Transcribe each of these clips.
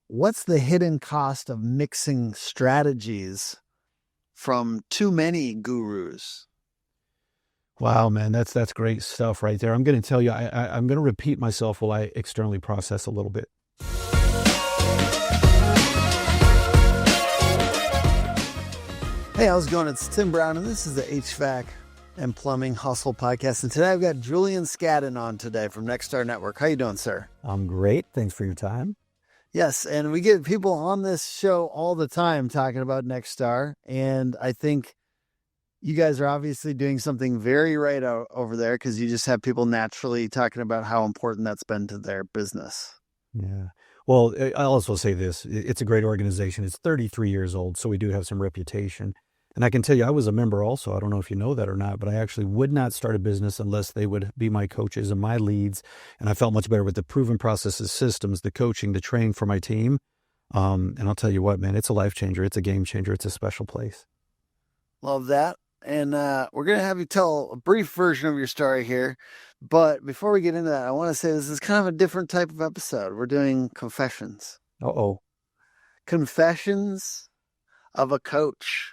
what's the hidden cost of mixing strategies from too many gurus? Wow, man, that's great stuff right there. I'm going to tell you, I'm going to repeat myself while I externally process a little bit. Hey, how's it going? It's Tim Brown, and this is the HVAC and Plumbing Hustle Podcast. And today I've got Julian Scadden on today from Nexstar Network. How you doing, sir? I'm great. Thanks for your time. Yes, and we get people on this show all the time talking about Nexstar, and I think you guys are obviously doing something very right over there because you just have people naturally talking about how important that's been to their business. Yeah. Well, I'll also say this. It's a great organization. It's 33 years old, so we do have some reputation. And I can tell you, I was a member also. I don't know if you know that or not, but I actually would not start a business unless they would be my coaches and my leads. And I felt much better with the proven processes, systems, the coaching, the training for my team. And I'll tell you what, man, it's a life changer. It's a game changer. It's a special place. Love that. And we're going to have you tell a brief version of your story here. But before we get into that, I want to say this is kind of a different type of episode. We're doing confessions. Uh-oh. Confessions of a coach.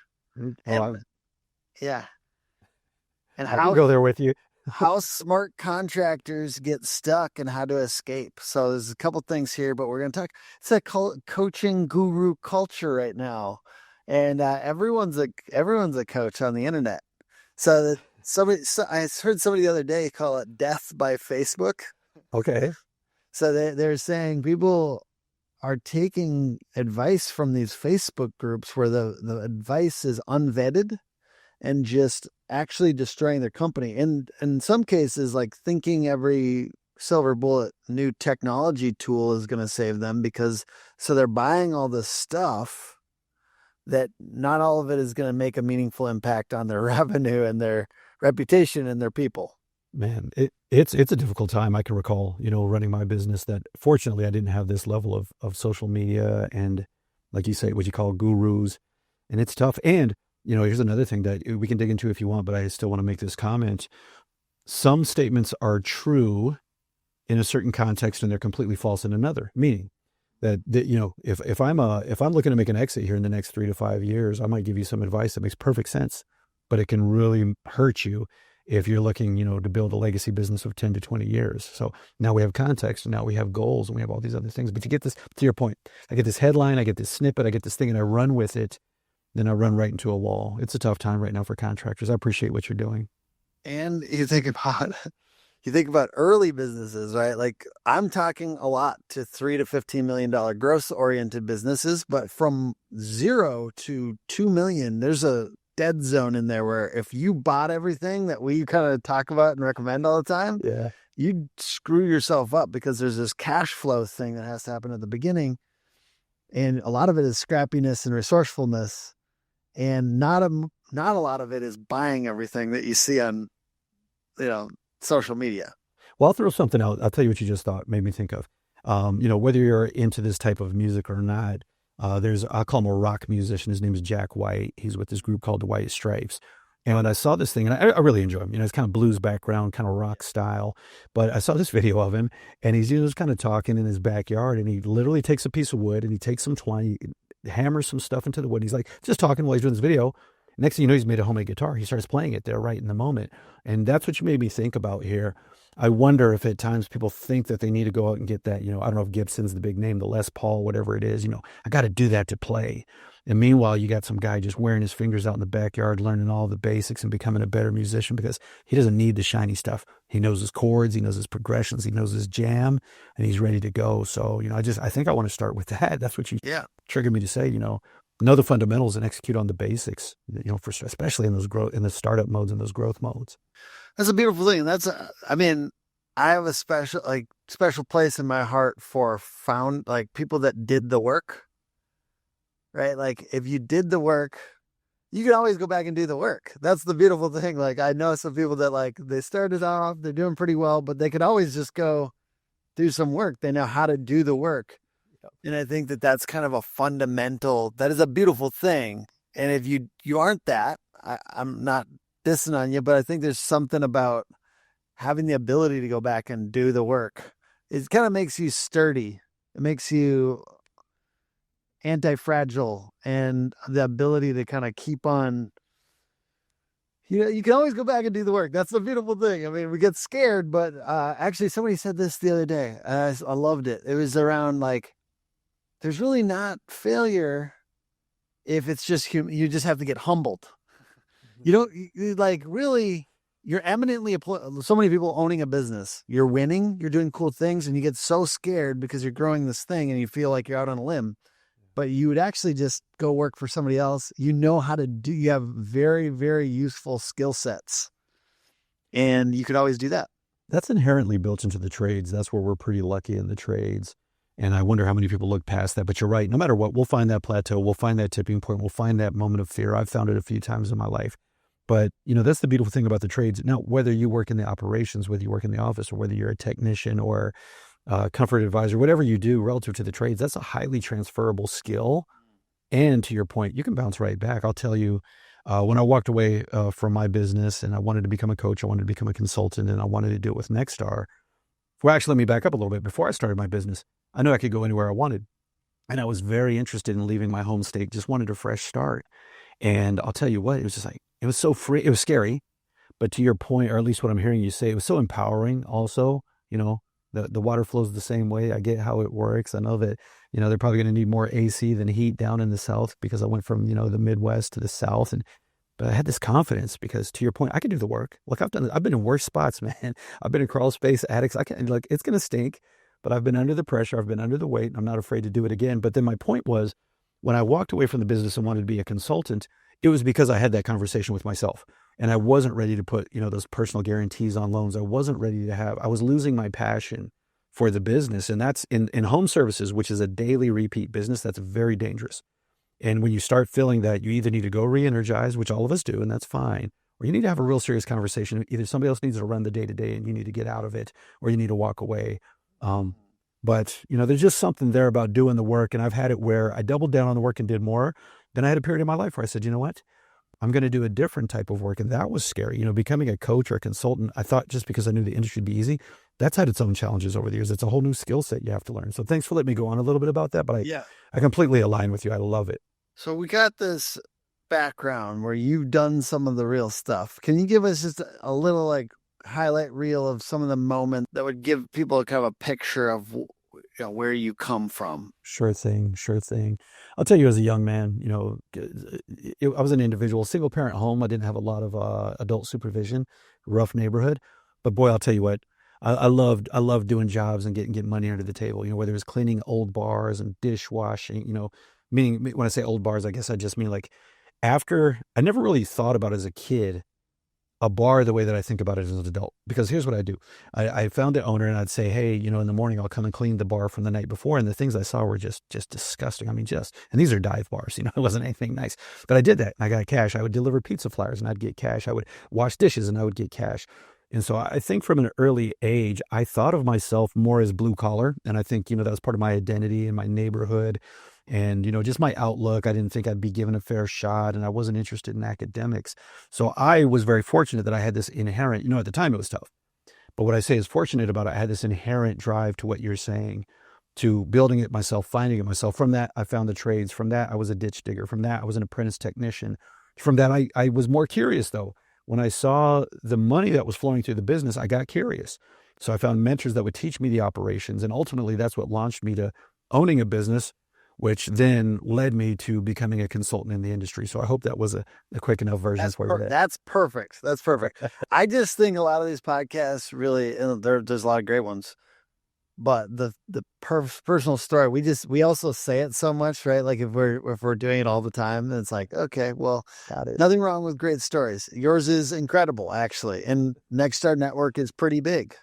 Yeah. And I can go there with you. How smart contractors get stuck and how to escape. So there's a couple things here, but we're going to talk. It's a coaching guru culture right now. And everyone's a coach on the internet. So I heard somebody the other day call it death by Facebook. Okay. So they're saying people are taking advice from these Facebook groups where the advice is unvetted and just actually destroying their company. And in some cases, like thinking every silver bullet new technology tool is going to save them so they're buying all this stuff that not all of it is going to make a meaningful impact on their revenue and their reputation and their people. Man, it's a difficult time. I can recall, running my business that fortunately I didn't have this level of social media and, like you say, what you call gurus. And it's tough. And, here's another thing that we can dig into if you want, but I still want to make this comment. Some statements are true in a certain context and they're completely false in another, meaning that if I'm looking to make an exit here in the next 3 to 5 years, I might give you some advice that makes perfect sense, but it can really hurt you if you're looking, to build a legacy business of 10 to 20 years. So now we have context and now we have goals and we have all these other things. But you get this, to your point, I get this headline, I get this snippet, I get this thing and I run with it. Then I run right into a wall. It's a tough time right now for contractors. I appreciate what you're doing. And you think about early businesses, right? Like I'm talking a lot to $3 to $15 million gross oriented businesses, but from 0 to 2 million, there's a dead zone in there where if you bought everything that we kind of talk about and recommend all the time, you'd screw yourself up because there's this cash flow thing that has to happen at the beginning. And a lot of it is scrappiness and resourcefulness. And not a lot of it is buying everything that you see on, social media. Well, I'll throw something out. I'll tell you what you just made me think of. Whether you're into this type of music or not, I'll call him a rock musician. His name is Jack White. He's with this group called the White Stripes. And when I saw this thing, and I really enjoy him, it's kind of blues background, kind of rock style. But I saw this video of him and he's just kind of talking in his backyard and he literally takes a piece of wood and he takes some twine, he hammers some stuff into the wood. He's like just talking while he's doing this video. Next thing you know, he's made a homemade guitar. He starts playing it there right in the moment. And that's what you made me think about here. I wonder if at times people think that they need to go out and get that, I don't know if Gibson's the big name, the Les Paul, whatever it is, I got to do that to play. And meanwhile, you got some guy just wearing his fingers out in the backyard, learning all the basics and becoming a better musician because he doesn't need the shiny stuff. He knows his chords, he knows his progressions, he knows his jam, and he's ready to go. So, I think I want to start with that. That's what you triggered me to say, know the fundamentals and execute on the basics, especially in in the startup modes and those growth modes. That's a beautiful thing. I have a special place in my heart for people that did the work, right? Like if you did the work, you can always go back and do the work. That's the beautiful thing. Like I know some people that they started off, they're doing pretty well, but they could always just go do some work. They know how to do the work. And I think that that's kind of that is a beautiful thing. And if you aren't that, I'm not dissing on you, but I think there's something about having the ability to go back and do the work. It kind of makes you sturdy. It makes you anti-fragile and the ability to kind of keep on. You can always go back and do the work. That's the beautiful thing. I mean, we get scared, but actually somebody said this the other day. I loved it. It was around like, there's really not failure if it's just human. You just have to get humbled. You don't like really, you're eminently, so many people owning a business, you're winning, you're doing cool things, and you get so scared because you're growing this thing and you feel like you're out on a limb. But you would actually just go work for somebody else. You know how to do, you have very, very useful skill sets. And you could always do that. That's inherently built into the trades. That's where we're pretty lucky in the trades. And I wonder how many people look past that. But you're right. No matter what, we'll find that plateau. We'll find that tipping point. We'll find that moment of fear. I've found it a few times in my life. But, that's the beautiful thing about the trades. Now, whether you work in the operations, whether you work in the office, or whether you're a technician or comfort advisor, whatever you do relative to the trades, that's a highly transferable skill. And to your point, you can bounce right back. I'll tell you, when I walked away from my business and I wanted to become a coach, I wanted to become a consultant, and I wanted to do it with Nexstar. Well, actually, let me back up a little bit. Before I started my business, I knew I could go anywhere I wanted. And I was very interested in leaving my home state, just wanted a fresh start. And I'll tell you what, it was just like, it was so free. It was scary. But to your point, or at least what I'm hearing you say, it was so empowering also. The water flows the same way. I get how it works. I know that, they're probably going to need more AC than heat down in the South, because I went from, the Midwest to the South. But I had this confidence because, to your point, I can do the work. Look, I've been in worse spots, man. I've been in crawl space, attics. It's going to stink, but I've been under the pressure. I've been under the weight. And I'm not afraid to do it again. But then my point was, when I walked away from the business and wanted to be a consultant, it was because I had that conversation with myself. And I wasn't ready to put, those personal guarantees on loans. I wasn't ready to I was losing my passion for the business. And that's in home services, which is a daily repeat business. That's very dangerous. And when you start feeling that, you either need to go re-energize, which all of us do, and that's fine, or you need to have a real serious conversation. Either somebody else needs to run the day-to-day and you need to get out of it, or you need to walk away. But there's just something there about doing the work. And I've had it where I doubled down on the work and did more. Then I had a period in my life where I said, you know what? I'm going to do a different type of work. And that was scary. Becoming a coach or a consultant, I thought just because I knew the industry would be easy, that's had its own challenges over the years. It's a whole new skill set you have to learn. So thanks for letting me go on a little bit about that. But I completely align with you. I love it. So we got this background where you've done some of the real stuff. Can you give us just a little highlight reel of some of the moments that would give people kind of a picture of where you come from? Sure thing. I'll tell you, as a young man, I was an individual, single parent home. I didn't have a lot of adult supervision, rough neighborhood. But boy, I'll tell you what, I loved doing jobs and getting money under the table. Whether it was cleaning old bars and dishwashing. Meaning when I say old bars, I guess I just mean after I never really thought about as a kid a bar the way that I think about it as an adult. Because here's what I do. I found the owner and I'd say, hey, in the morning I'll come and clean the bar from the night before. And the things I saw were just disgusting. I mean, and these are dive bars, it wasn't anything nice. But I did that and I got cash. I would deliver pizza flyers and I'd get cash. I would wash dishes and I would get cash. And so I think from an early age, I thought of myself more as blue collar. And I think, that was part of my identity in my neighborhood. And, just my outlook. I didn't think I'd be given a fair shot, and I wasn't interested in academics. So I was very fortunate that I had this inherent, at the time it was tough. But what I say is fortunate about it, I had this inherent drive to what you're saying, to building it myself, finding it myself. From that, I found the trades. From that, I was a ditch digger. From that, I was an apprentice technician. From that, I was more curious, though. When I saw the money that was flowing through the business, I got curious. So I found mentors that would teach me the operations. And ultimately, that's what launched me to owning a business, which then led me to becoming a consultant in the industry. So I hope that was a quick enough version for you. That's perfect. I just think a lot of these podcasts really, there's a lot of great ones, but the personal story, we also say it so much, right? Like if we're doing it all the time, then it's like, okay, well, nothing wrong with great stories. Yours is incredible, actually. And Nexstar Network is pretty big.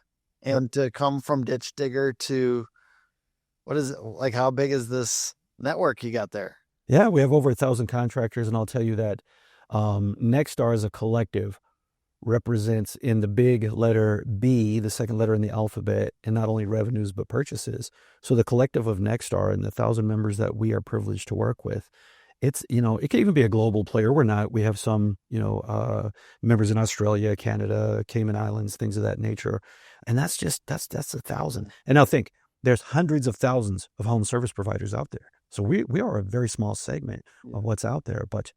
And to come from ditch digger to, what is it? How big is this network you got there? Yeah, we have over 1,000 contractors. And I'll tell you that Nexstar as a collective represents in the big letter B, the second letter in the alphabet, and not only revenues, but purchases. So the collective of Nexstar and the 1,000 members that we are privileged to work with, it's, it can even be a global player. We're not. We have some, members in Australia, Canada, Cayman Islands, things of that nature. And that's 1,000. And now think, there's hundreds of thousands of home service providers out there. So we are a very small segment of what's out there, but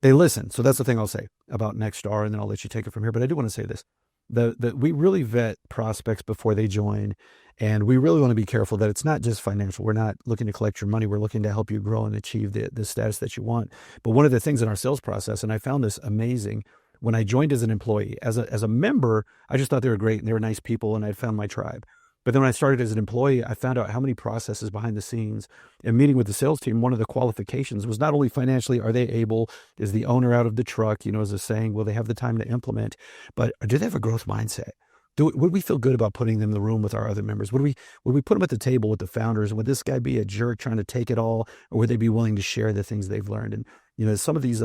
they listen. So that's the thing I'll say about Nexstar, and then I'll let you take it from here. But I do want to say this, that we really vet prospects before they join, and we really want to be careful that it's not just financial. We're not looking to collect your money. We're looking to help you grow and achieve the status that you want. But one of the things in our sales process, and I found this amazing, when I joined as an employee, as a member, I just thought they were great and they were nice people and I'd found my tribe. But then when I started as an employee, I found out how many processes behind the scenes. And meeting with the sales team, one of the qualifications was not only financially, are they able, is the owner out of the truck, as a saying, will they have the time to implement, but do they have a growth mindset? Would we feel good about putting them in the room with our other members? Would we put them at the table with the founders? Would this guy be a jerk trying to take it all? Or would they be willing to share the things they've learned? And, some of these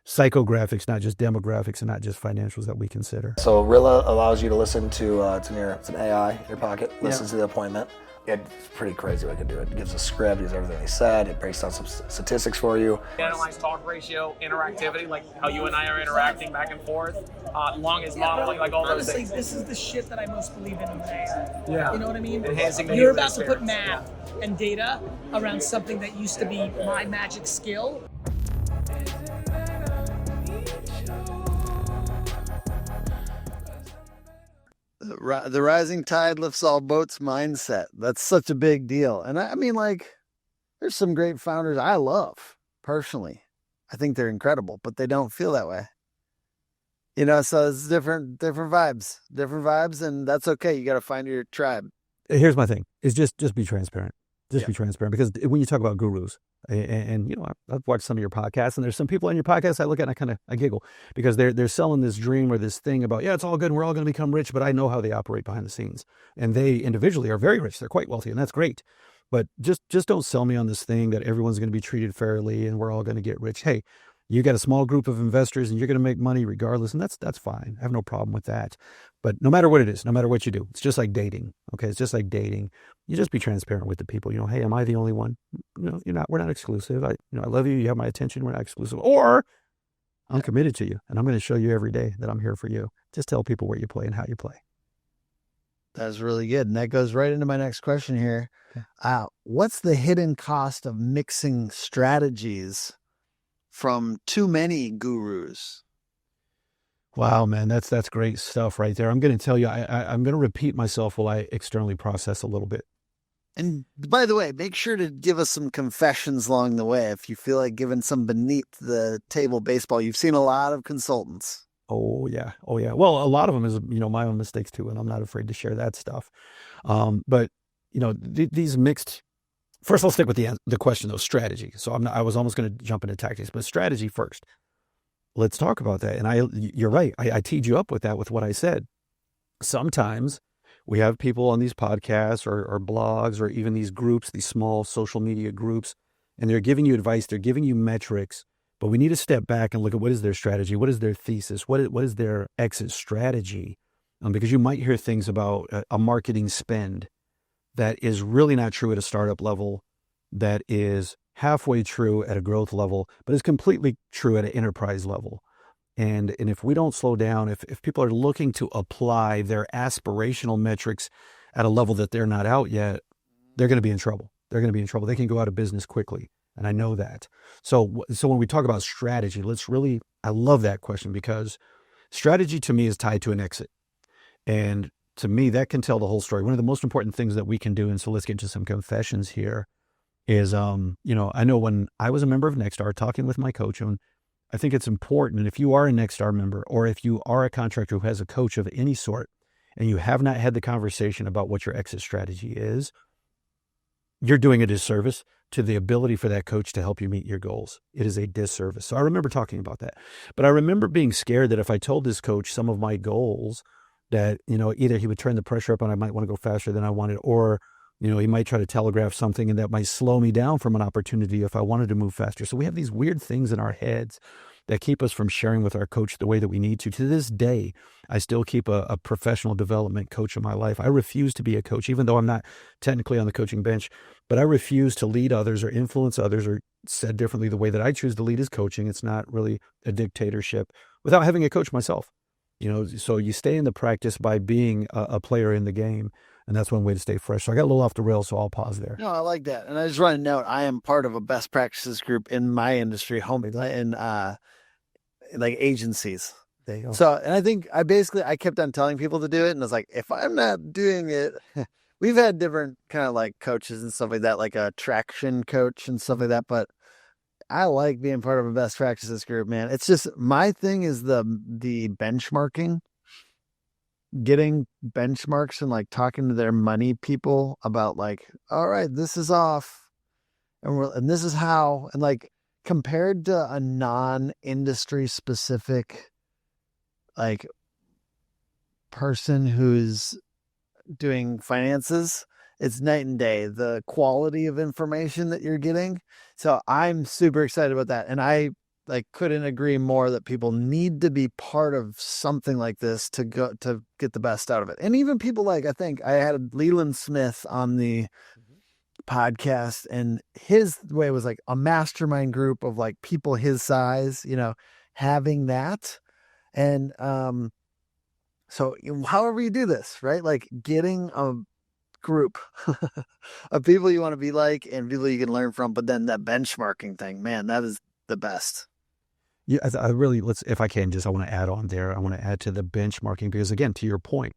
psychographics, not just demographics and not just financials that we consider. So Rilla allows you to listen to, it's an AI in your pocket, listens to the appointment. It's pretty crazy what it can do. It gives a script, gives everything they said, it breaks down some statistics for you. Analyze talk ratio, interactivity, like how you and I are interacting back and forth, longest modeling, like all those things. This is the shit that I most believe in AI. Yeah. You know what I mean? Enhancing the You're user about to put experience. math and data around something that used to be my magic skill. The rising tide lifts all boats mindset. That's such a big deal. And I mean, there's some great founders I love personally. I think they're incredible, but they don't feel that way. So it's different vibes, and that's okay. You got to find your tribe. Here's my thing: is just be transparent. Be transparent, because when you talk about gurus, and I've watched some of your podcasts, and there's some people on your podcast I look at and I giggle, because they're selling this dream or this thing about, it's all good and we're all going to become rich, but I know how they operate behind the scenes, and they individually are very rich. They're quite wealthy, and that's great. But just don't sell me on this thing that everyone's going to be treated fairly and we're all going to get rich. Hey, you got a small group of investors and you're going to make money regardless, and that's fine. I have no problem with that. But no matter what it is, no matter what you do, it's just like dating. Okay, it's just like dating. You just be transparent with the people. Hey, am I the only one? You're not. We're not exclusive. I love you. You have my attention. We're not exclusive. Or I'm committed to you, and I'm going to show you every day that I'm here for you. Just tell people where you play and how you play. That's really good. And that goes right into my next question here. What's the hidden cost of mixing strategies from too many gurus? Wow, man, that's great stuff right there. I'm going to tell you, I'm going to repeat myself while I externally process a little bit. And by the way, make sure to give us some confessions along the way if you feel like giving some beneath the table baseball. You've seen a lot of consultants. Oh yeah. Well, a lot of them is my own mistakes too, and I'm not afraid to share that stuff. But these mixed. First, I'll stick with the question though, strategy. So I was almost going to jump into tactics, but strategy first. Let's talk about that. And you're right. I teed you up with that, with what I said. Sometimes we have people on these podcasts or blogs or even these groups, these small social media groups, and they're giving you advice. They're giving you metrics, but we need to step back and look at what is their strategy? What is their thesis? What is their exit strategy? Because you might hear things about a marketing spend that is really not true at a startup level, that is halfway true at a growth level, but is completely true at an enterprise level. And if we don't slow down, if people are looking to apply their aspirational metrics at a level that they're not out yet, they're going to be in trouble. They can go out of business quickly. And I know that. So when we talk about strategy, I love that question, because strategy to me is tied to an exit. And to me, that can tell the whole story. One of the most important things that we can do, and so let's get into some confessions here, is, I know when I was a member of Nexstar, talking with my coach, and I think it's important, and if you are a Nexstar member, or if you are a contractor who has a coach of any sort, and you have not had the conversation about what your exit strategy is, you're doing a disservice to the ability for that coach to help you meet your goals. It is a disservice. So I remember talking about that, but I remember being scared that if I told this coach some of my goals, that, either he would turn the pressure up and I might want to go faster than I wanted, or, he might try to telegraph something and that might slow me down from an opportunity if I wanted to move faster. So we have these weird things in our heads that keep us from sharing with our coach the way that we need to. To this day, I still keep a professional development coach in my life. I refuse to be a coach, even though I'm not technically on the coaching bench, but I refuse to lead others or influence others, or said differently, the way that I choose to lead is coaching. It's not really a dictatorship, without having a coach myself. So you stay in the practice by being a player in the game. And that's one way to stay fresh. So I got a little off the rails, so I'll pause there. No, I like that. And I just want to note, I am part of a best practices group in my industry, in like agencies. There you go. So, and I think I kept on telling people to do it. And I was like, if I'm not doing it, we've had different kind of like coaches and stuff like that, like a traction coach and stuff like that. But I like being part of a best practices group, man. It's just, my thing is the benchmarking, getting benchmarks and like talking to their money people about like, all right, this is off and this is how, and like compared to a non-industry specific like person who's doing finances, it's night and day, the quality of information that you're getting. So I'm super excited about that. And I like couldn't agree more that people need to be part of something like this to get the best out of it. And even people like, I think I had Leland Smith on the podcast, and his way was like a mastermind group of like people his size, having that. And, so however you do this, right? Like getting a group of people you want to be like and people you can learn from, but then that benchmarking thing, man, that is the best. Yeah, I really, if I can, I want to add on there. I want to add to the benchmarking because, again, to your point,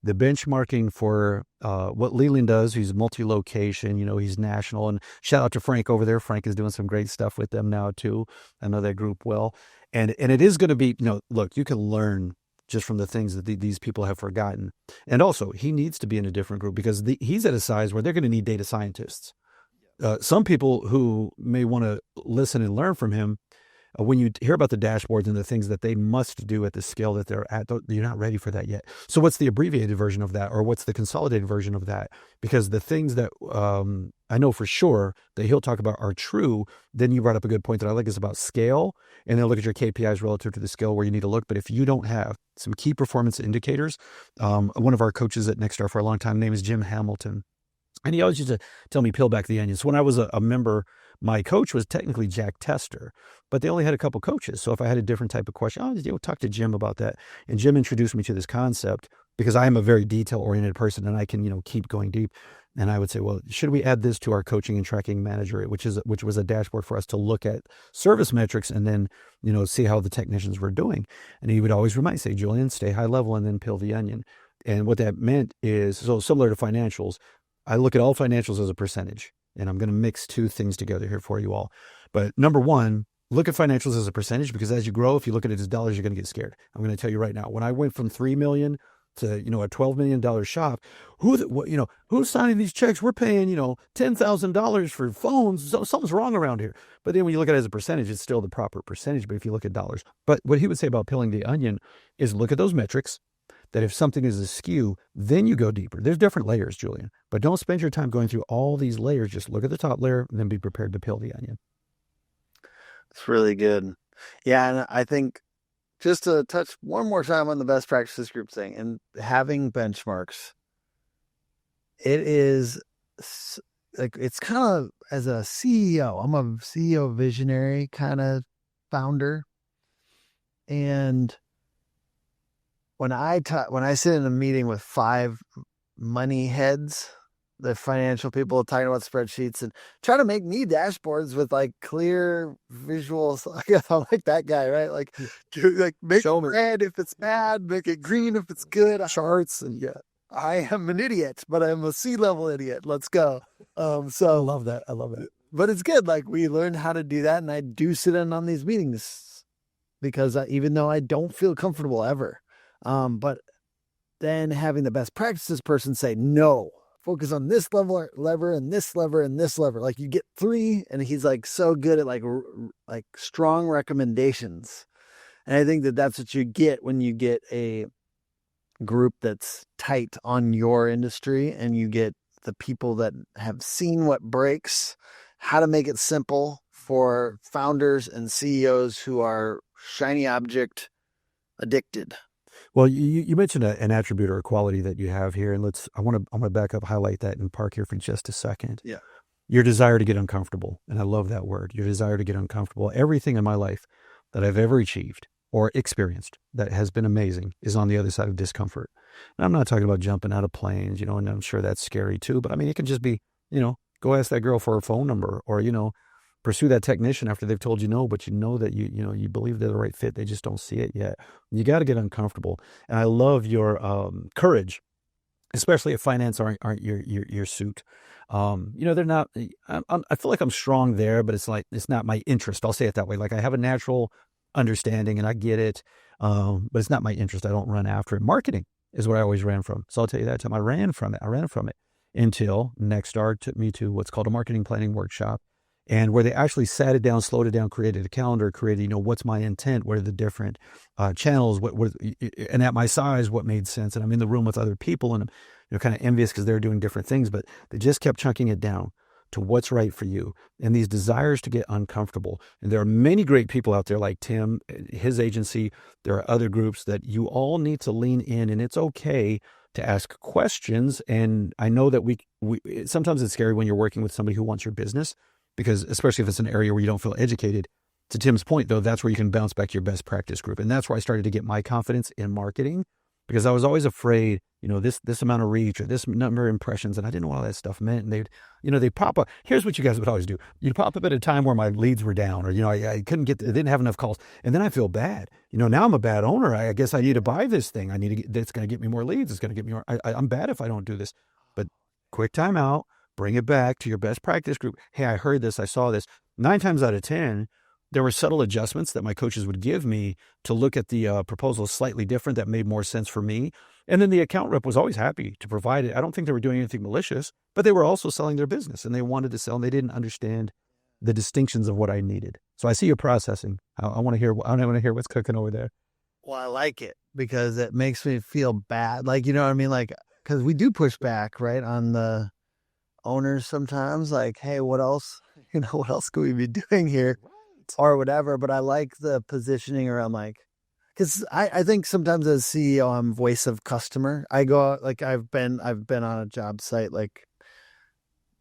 the benchmarking for what Leland does, he's multi-location, he's national. And shout out to Frank over there. Frank is doing some great stuff with them now, too. I know that group well. And it is going to be, look, you can learn just from the things that these people have forgotten. And also, he needs to be in a different group because he's at a size where they're going to need data scientists. Some people who may want to listen and learn from him, when you hear about the dashboards and the things that they must do at the scale that they're at, you're not ready for that yet. So what's the abbreviated version of that, or what's the consolidated version of that? Because the things that I know for sure that he'll talk about are true. Then you brought up a good point that I like is about scale, and then look at your KPIs relative to the scale where you need to look. But if you don't have some key performance indicators, one of our coaches at Nexstar for a long time, his name is Jim Hamilton. And he always used to tell me, peel back the onions. So when I was a member, my coach was technically Jack Tester, but they only had a couple coaches. So if I had a different type of question, talk to Jim about that. And Jim introduced me to this concept because I am a very detail-oriented person and I can, keep going deep. And I would say, well, should we add this to our coaching and tracking manager, which was a dashboard for us to look at service metrics and then, see how the technicians were doing. And he would always remind, say, Julian, stay high level and then peel the onion. And what that meant is, so similar to financials, I look at all financials as a percentage, and I'm going to mix two things together here for you all. But number one, look at financials as a percentage, because as you grow, if you look at it as dollars, you're going to get scared. I'm going to tell you right now, when I went from $3 million to, a $12 million shop, who's signing these checks? We're paying, $10,000 for phones. So something's wrong around here. But then when you look at it as a percentage, it's still the proper percentage. But if you look at dollars, but what he would say about peeling the onion is look at those metrics. That if something is askew, then you go deeper. There's different layers, Julian, but don't spend your time going through all these layers. Just look at the top layer and then be prepared to peel the onion. It's really good. Yeah. And I think just to touch one more time on the best practices group thing and having benchmarks, it is like, it's kind of, as a CEO, I'm a CEO visionary kind of founder. And when I sit in a meeting with 5 money heads, the financial people talking about spreadsheets and try to make me dashboards with like clear visuals. I guess I'm like that guy, right? Like, make it red if it's bad, make it green if it's good. Charts and I am an idiot, but I'm a C-level idiot. Let's go. So I love that. I love it. But it's good. Like we learned how to do that, and I do sit in on these meetings because even though I don't feel comfortable ever. But then having the best practices person say, no, focus on this lever and this lever and this lever. Like you get 3, and he's like so good at like strong recommendations. And I think that that's what you get when you get a group that's tight on your industry, and you get the people that have seen what breaks, how to make it simple for founders and CEOs who are shiny object addicted. Well, you mentioned an attribute or a quality that you have here, and I'm going to back up, highlight that, and park here for just a second. Yeah. Your desire to get uncomfortable, and I love that word. Your desire to get uncomfortable. Everything in my life that I've ever achieved or experienced that has been amazing is on the other side of discomfort. And I'm not talking about jumping out of planes, and I'm sure that's scary too, but I mean, it can just be, go ask that girl for her phone number, or, pursue that technician after they've told you no, but that you believe they're the right fit. They just don't see it yet. You got to get uncomfortable. And I love your courage, especially if finance aren't your suit. They're not, I feel like I'm strong there, but it's not my interest. I'll say it that way. Like I have a natural understanding and I get it. But it's not my interest. I don't run after it. Marketing is what I always ran from. So I'll tell you that time I ran from it until Nexstar took me to what's called a marketing planning workshop, and where they actually sat it down, slowed it down, created a calendar, created, what's my intent? What are the different channels? And at my size, what made sense? And I'm in the room with other people, and I'm kind of envious because they're doing different things, but they just kept chunking it down to what's right for you and these desires to get uncomfortable. And there are many great people out there like Tim, his agency. There are other groups that you all need to lean in, and it's okay to ask questions. And I know that we sometimes it's scary when you're working with somebody who wants your business, because especially if it's an area where you don't feel educated. To Tim's point, though, that's where you can bounce back to your best practice group. And that's where I started to get my confidence in marketing, because I was always afraid, this amount of reach or this number of impressions, and I didn't know what all that stuff meant. And they pop up. Here's what you guys would always do. You'd pop up at a time where my leads were down, or, I couldn't I didn't have enough calls. And then I feel bad. Now I'm a bad owner. I guess I need to buy this thing. That's going to get me more leads. It's going to get me more. I'm bad if I don't do this. But quick time out. Bring it back to your best practice group. Hey, I heard this. I saw this. 9 times out of 10, there were subtle adjustments that my coaches would give me to look at the proposal slightly different that made more sense for me. And then the account rep was always happy to provide it. I don't think they were doing anything malicious, but they were also selling their business, and they wanted to sell, and they didn't understand the distinctions of what I needed. So I see you processing. I want to hear what's cooking over there. Well, I like it because it makes me feel bad. Like, you know what I mean? Like, because we do push back, right, on the owners sometimes, like, hey, what else could we be doing here, or whatever. But I like the positioning around, like, because I think sometimes as CEO, I'm voice of customer. I go out, like, I've been on a job site, like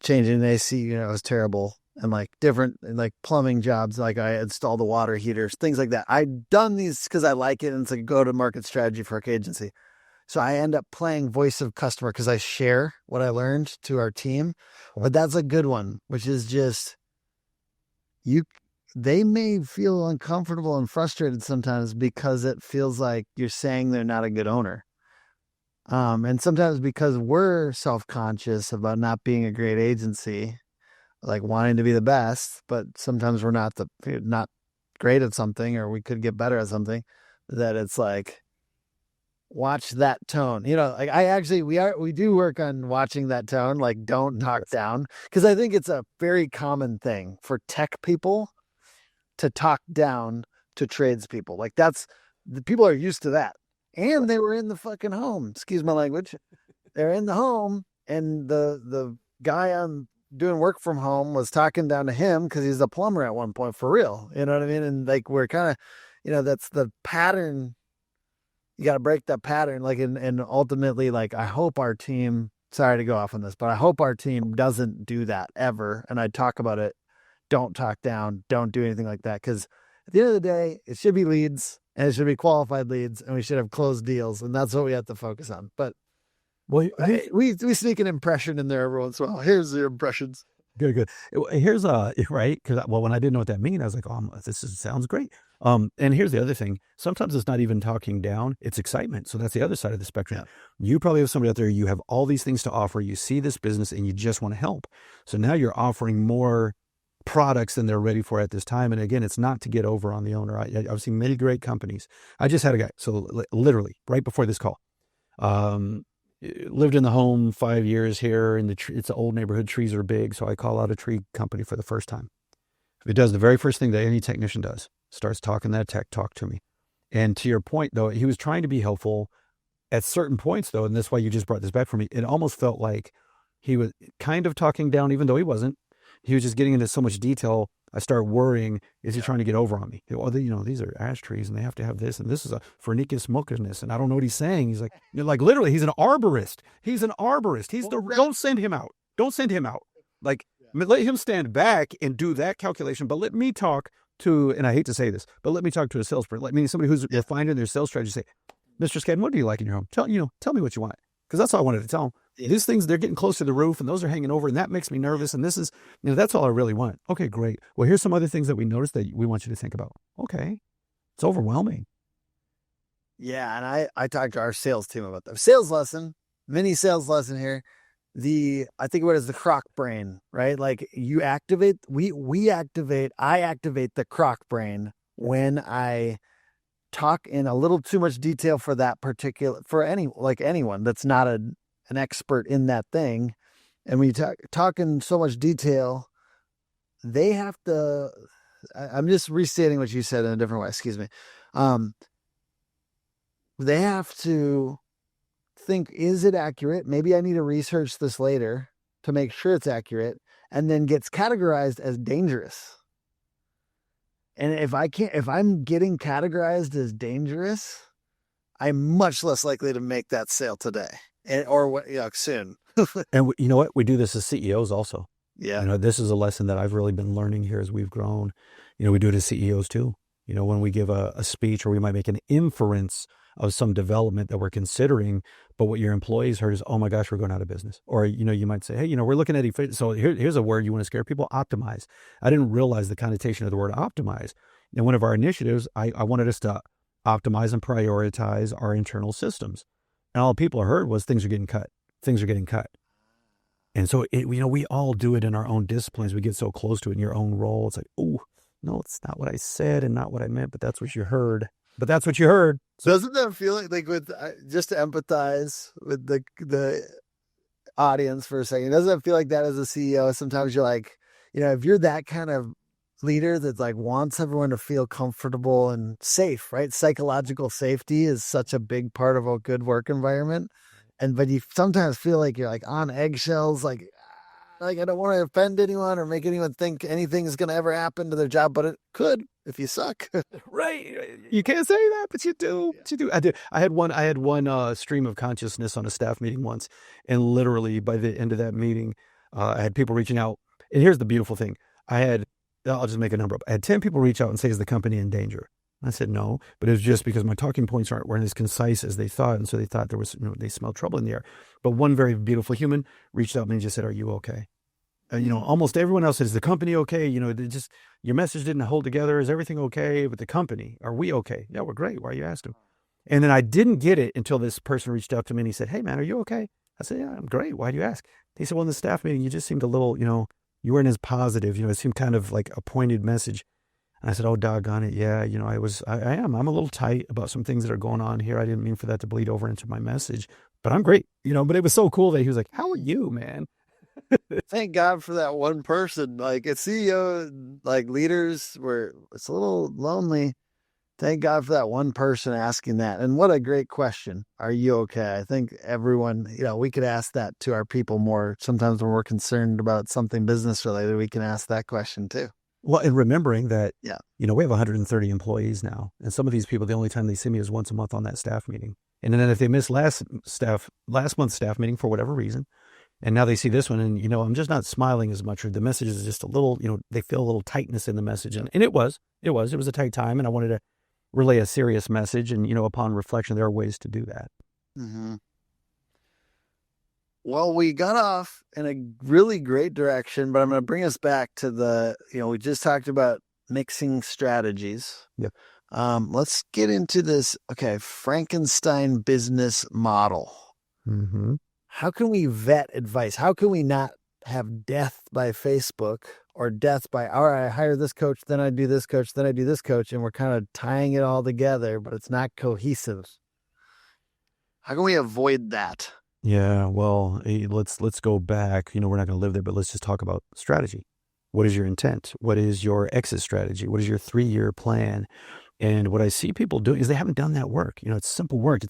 changing the AC, it was terrible, and like different, like plumbing jobs, like I install the water heaters, things like that. I've done these because I like it, and it's a go-to-market strategy for our agency. So I end up playing voice of customer because I share what I learned to our team. But that's a good one, which is just they may feel uncomfortable and frustrated sometimes because it feels like you're saying they're not a good owner. And sometimes because we're self-conscious about not being a great agency, like wanting to be the best, but sometimes we're not great at something, or we could get better at something, that it's like, watch that tone. Like we do work on watching that tone, like don't talk down. Because I think it's a very common thing for tech people to talk down to tradespeople. Like the people are used to that. And they were in the fucking home. Excuse my language. They're in the home, and the guy I'm doing work from home was talking down to him because he's a plumber at one point, for real. You know what I mean? And like we're kind of, that's the pattern. You got to break that pattern. Like, and ultimately, like, I hope our team, sorry to go off on this, but I hope our team doesn't do that ever. And I talk about it. Don't talk down. Don't do anything like that. Because at the end of the day, it should be leads, and it should be qualified leads, and we should have closed deals. And that's what we have to focus on. But we sneak an impression in there every once in a while. Here's the impressions. Good. Here's right. Because when I didn't know what that meant, I was like, sounds great. And here's the other thing. Sometimes it's not even talking down, it's excitement. So that's the other side of the spectrum. Yeah. You probably have somebody out there, you have all these things to offer, you see this business, and you just want to help. So now you're offering more products than they're ready for at this time. And again, it's not to get over on the owner. I've seen many great companies. I just had a guy, so literally right before this call, lived in the home 5 years here, and it's an old neighborhood, trees are big. So I call out a tree company for the first time. It does the very first thing that any technician does, starts talking that tech talk to me. And to your point, though, he was trying to be helpful at certain points, though. And that's why you just brought this back for me. It almost felt like he was kind of talking down, even though he wasn't. He was just getting into so much detail. I start worrying, is he trying to get over on me? Well, these are ash trees, and they have to have this, and this is a Phoenicus mucus, and I don't know what he's saying. He's like literally, he's an arborist. Don't send him out. Don't send him out. Like, let him stand back and do that calculation, but let me talk to, and I hate to say this, but let me talk to a salesperson, like meaning somebody who's refined in their sales strategy, say, Mr. Scadden, what do you like in your home? Tell me what you want. Because that's all I wanted to tell them. Yeah. These things, they're getting close to the roof and those are hanging over and that makes me nervous. And this is, that's all I really want. Okay, great. Well, here's some other things that we noticed that we want you to think about. Okay. It's overwhelming. Yeah, and I talked to our sales team about that. Sales lesson, mini sales lesson here. I think what is the Croc Brain, right? Like you activate, I activate the Croc Brain when I talk in a little too much detail for that particular, for anyone that's not an expert in that thing. And when you talk in so much detail, they have to, I'm just restating what you said in a different way. Excuse me. They have to think, is it accurate? Maybe I need to research this later to make sure it's accurate, and then gets categorized as dangerous. And if I'm getting categorized as dangerous, I'm much less likely to make that sale today or soon. And you know what? We do this as CEOs also. Yeah. This is a lesson that I've really been learning here as we've grown. We do it as CEOs too. When we give a speech or we might make an inference of some development that we're considering, but what your employees heard is, oh my gosh, we're going out of business. Or, you might say, hey, we're looking at, so here's a word you want to scare people, optimize. I didn't realize the connotation of the word optimize. And one of our initiatives, I wanted us to optimize and prioritize our internal systems. And all people heard was things are getting cut. Things are getting cut. And so, we all do it in our own disciplines. We get so close to it in your own role. It's like, oh, no, it's not what I said and not what I meant, but that's what you heard. But that's what you heard. So doesn't that feel like with, just to empathize with the audience for a second, doesn't it feel like that as a CEO? Sometimes you're like, if you're that kind of leader that like wants everyone to feel comfortable and safe, right? Psychological safety is such a big part of a good work environment. But you sometimes feel like you're like on eggshells, like I don't want to offend anyone or make anyone think anything is going to ever happen to their job, but it could if you suck. Right. You can't say that, but you do. Yeah. But you do. I had one stream of consciousness on a staff meeting once, and literally by the end of that meeting, I had people reaching out. And here's the beautiful thing. I'll just make a number up. I had 10 people reach out and say, is the company in danger? I said no, but it was just because my talking points weren't as concise as they thought. And so they thought there was, they smelled trouble in the air. But one very beautiful human reached out to me and just said, are you okay? Almost everyone else said, is the company okay? Your message didn't hold together. Is everything okay with the company? Are we okay? Yeah, we're great. Why are you asking? And then I didn't get it until this person reached out to me and he said, hey man, are you okay? I said, yeah, I'm great. Why do you ask? He said, well, in the staff meeting, you just seemed a little, you weren't as positive. It seemed kind of like a pointed message. And I said, oh, doggone it. Yeah, I am. I'm a little tight about some things that are going on here. I didn't mean for that to bleed over into my message, but I'm great. But it was so cool that he was like, how are you, man? Thank God for that one person. Like a CEO, like leaders where it's a little lonely. Thank God for that one person asking that. And what a great question. Are you okay? I think everyone, we could ask that to our people more. Sometimes when we're concerned about something business related, we can ask that question too. Well, and remembering that, we have 130 employees now. And some of these people, the only time they see me is once a month on that staff meeting. And then if they miss last month's staff meeting for whatever reason, and now they see this one and, I'm just not smiling as much, or the message is just a little, they feel a little tightness in the message. And it was a tight time. And I wanted to relay a serious message. And, upon reflection, there are ways to do that. Mm-hmm. Well, we got off in a really great direction, but I'm going to bring us back to we just talked about mixing strategies. Yep. Let's get into this. Okay. Frankenstein business model. Mm-hmm. How can we vet advice? How can we not have death by Facebook or death by, all right, I hire this coach, then I do this coach, then I do this coach, and we're kind of tying it all together, but it's not cohesive. How can we avoid that? Yeah, well, let's go back. We're not going to live there, but let's just talk about strategy. What is your intent? What is your exit strategy? What is your 3-year plan? And what I see people doing is they haven't done that work. It's simple work.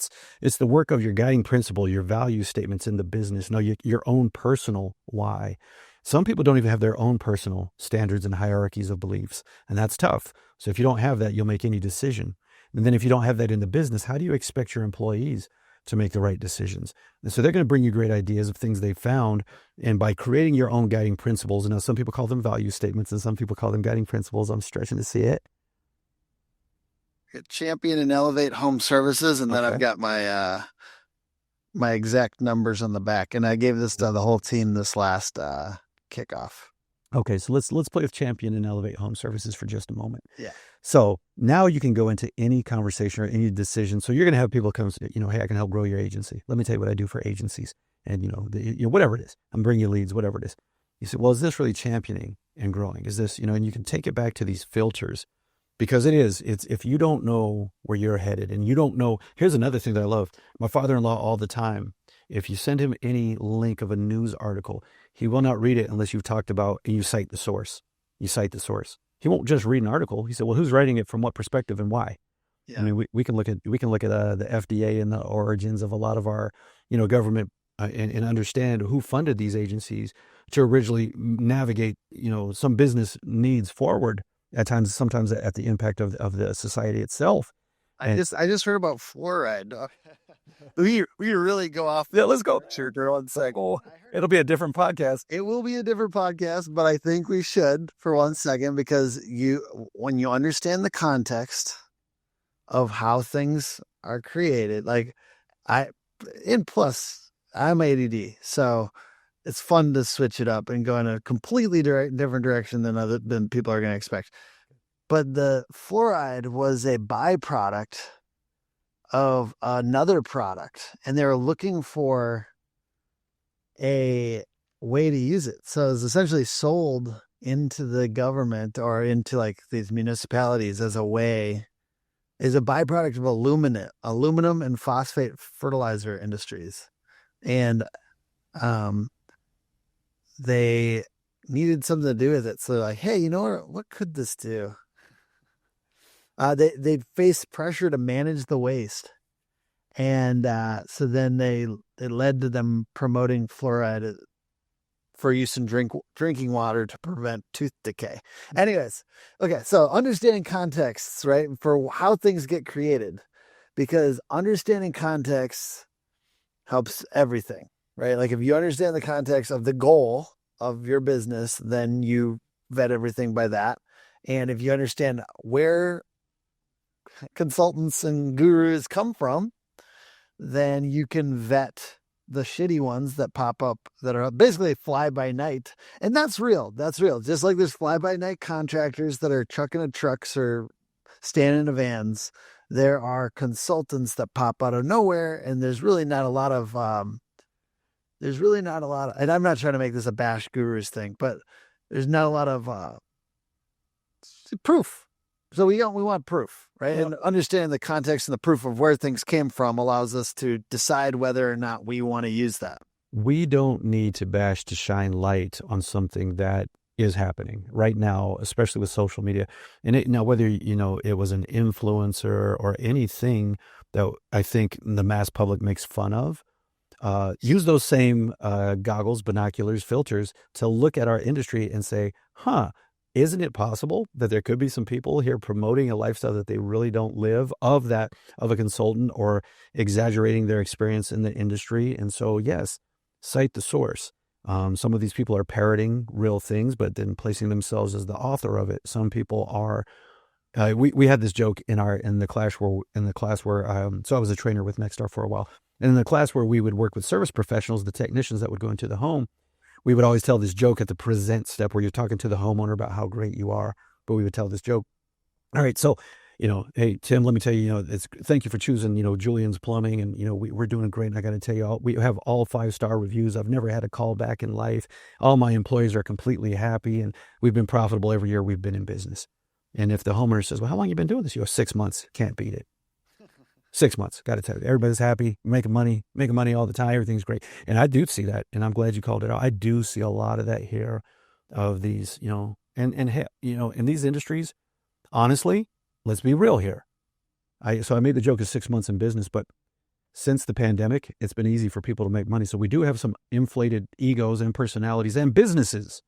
It's the work of your guiding principle, your value statements in the business, your own personal why. Some people don't even have their own personal standards and hierarchies of beliefs, and that's tough. So if you don't have that, you'll make any decision. And then if you don't have that in the business, how do you expect your employees to make the right decisions. And so they're going to bring you great ideas of things they found. And by creating your own guiding principles, and now some people call them value statements and some people call them guiding principles. I'm stretching to see it. Champion and elevate home services. And then Okay. I've got my, my exact numbers on the back. And I gave this to the whole team this last, kickoff. Okay, so let's play with champion and elevate home services for just a moment. Yeah. So now you can go into any conversation or any decision. So you're going to have people come, hey, I can help grow your agency. Let me tell you what I do for agencies, and whatever it is, I'm bringing you leads, whatever it is. You say, well, is this really championing and growing? Is this, and you can take it back to these filters, because it's if you don't know where you're headed and you don't know. Here's another thing that I love. My father-in-law all the time. If you send him any link of a news article, he will not read it unless you've talked about and you cite the source. You cite the source. He won't just read an article. He said, well, who's writing it, from what perspective, and why? Yeah. I mean, we can look at the FDA and the origins of a lot of our, government and understand who funded these agencies to originally navigate, some business needs forward at times, sometimes at the impact of the society itself. I just heard about fluoride. we really go off. Yeah, let's go. Sure, for 1 second. Oh, it'll be a different podcast. It will be a different podcast, but I think we should for 1 second, because when you understand the context of how things are created, like plus I'm ADD, so it's fun to switch it up and go in a completely different direction than people are going to expect. But the fluoride was a byproduct of another product, and they were looking for a way to use it. So it was essentially sold into the government or into like these municipalities as a byproduct of aluminum and phosphate fertilizer industries. And they needed something to do with it. So they're like, hey, what could this do? They faced pressure to manage the waste. And so then they led to them promoting fluoride for use in drinking water to prevent tooth decay. Anyways, okay, so understanding contexts, right, for how things get created, because understanding context helps everything, right? Like if you understand the context of the goal of your business, then you vet everything by that. And if you understand where consultants and gurus come from, then you can vet the shitty ones that pop up that are basically fly by night. And that's real. Just like there's fly by night contractors that are trucking in trucks or standing in vans, there are consultants that pop out of nowhere. And there's really not a lot of, and I'm not trying to make this a bash gurus thing, but there's not a lot of proof. So we want proof, right? And understanding the context and the proof of where things came from allows us to decide whether or not we want to use that. We don't need to bash to shine light on something that is happening right now, especially with social media. And now whether, it was an influencer or anything that I think the mass public makes fun of, use those same goggles, binoculars, filters to look at our industry and say, isn't it possible that there could be some people here promoting a lifestyle that they really don't live of a consultant, or exaggerating their experience in the industry? And so, yes, cite the source. Some of these people are parroting real things, but then placing themselves as the author of it. Some people are. We had this joke in the class where so I was a trainer with Nexstar for a while, and in the class where we would work with service professionals, the technicians that would go into the home, we would always tell this joke at the present step where you're talking to the homeowner about how great you are. But we would tell this joke. All right, so, hey, Tim, let me tell you, thank you for choosing, Julian's Plumbing. And, we're doing great. And I got to tell you, we have all 5-star reviews. I've never had a call back in life. All my employees are completely happy. And we've been profitable every year we've been in business. And if the homeowner says, well, how long have you been doing this? 6 months. Can't beat it. 6 months. Got to tell you, everybody's happy, making money all the time. Everything's great. And I do see that. And I'm glad you called it out. I do see a lot of that here of these, and in these industries, honestly, let's be real here. So I made the joke of 6 months in business, but since the pandemic, it's been easy for people to make money. So we do have some inflated egos and personalities and businesses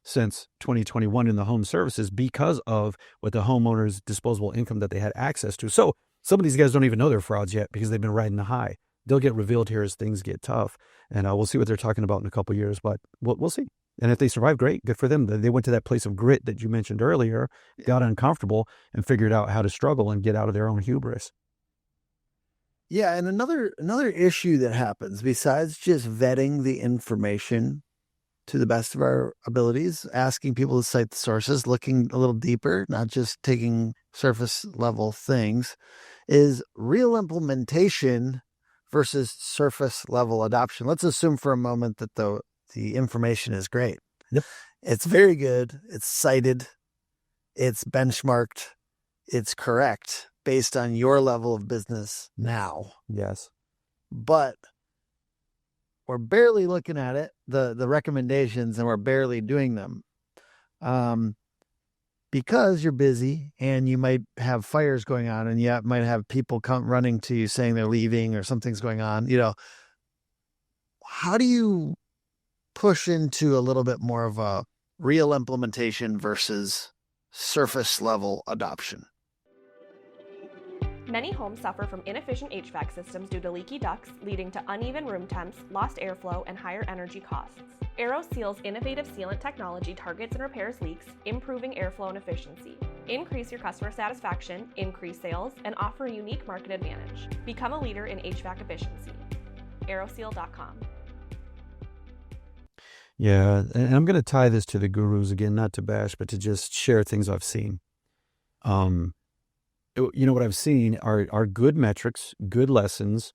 since 2021 in the home services because of what the homeowners' disposable income that they had access to. So some of these guys don't even know they're frauds yet because they've been riding the high. they'll get revealed here as things get tough. And we'll see what they're talking about in a couple of years, but we'll see. And if they survive, great, good for them. They went to that place of grit that you mentioned earlier, got uncomfortable, and figured out how to struggle and get out of their own hubris. Yeah, and another issue that happens besides just vetting the information to the best of our abilities, asking people to cite the sources, looking a little deeper, not just taking surface level things, is real implementation versus surface level adoption. Let's assume for a moment that the information is great. Yep. It's very good. It's cited. It's benchmarked. It's correct based on your level of business now. Yes. But we're barely looking at it, the recommendations, and we're barely doing them. Because you're busy and you might have fires going on and you might have people come running to you saying they're leaving or something's going on, how do you push into a little bit more of a real implementation versus surface level adoption? Many homes suffer from inefficient HVAC systems due to leaky ducts, leading to uneven room temps, lost airflow, and higher energy costs. AeroSeal's innovative sealant technology targets and repairs leaks, improving airflow and efficiency. Increase your customer satisfaction, increase sales, and offer a unique market advantage. Become a leader in HVAC efficiency. AeroSeal.com. Yeah, and I'm going to tie this to the gurus again, not to bash, but to just share things I've seen. What I've seen are good metrics, good lessons,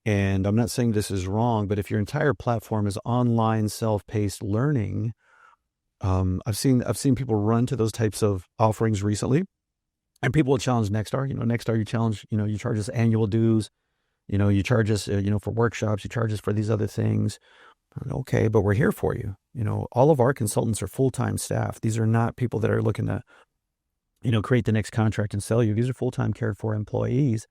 and I'm not saying this is wrong, but if your entire platform is online self-paced learning, I've seen people run to those types of offerings recently, and people will challenge Nexstar. Nexstar, you charge us annual dues, you charge us, for workshops, you charge us for these other things. Okay, but we're here for you. All of our consultants are full-time staff. These are not people that are looking to create the next contract and sell you. These are full-time cared for employees.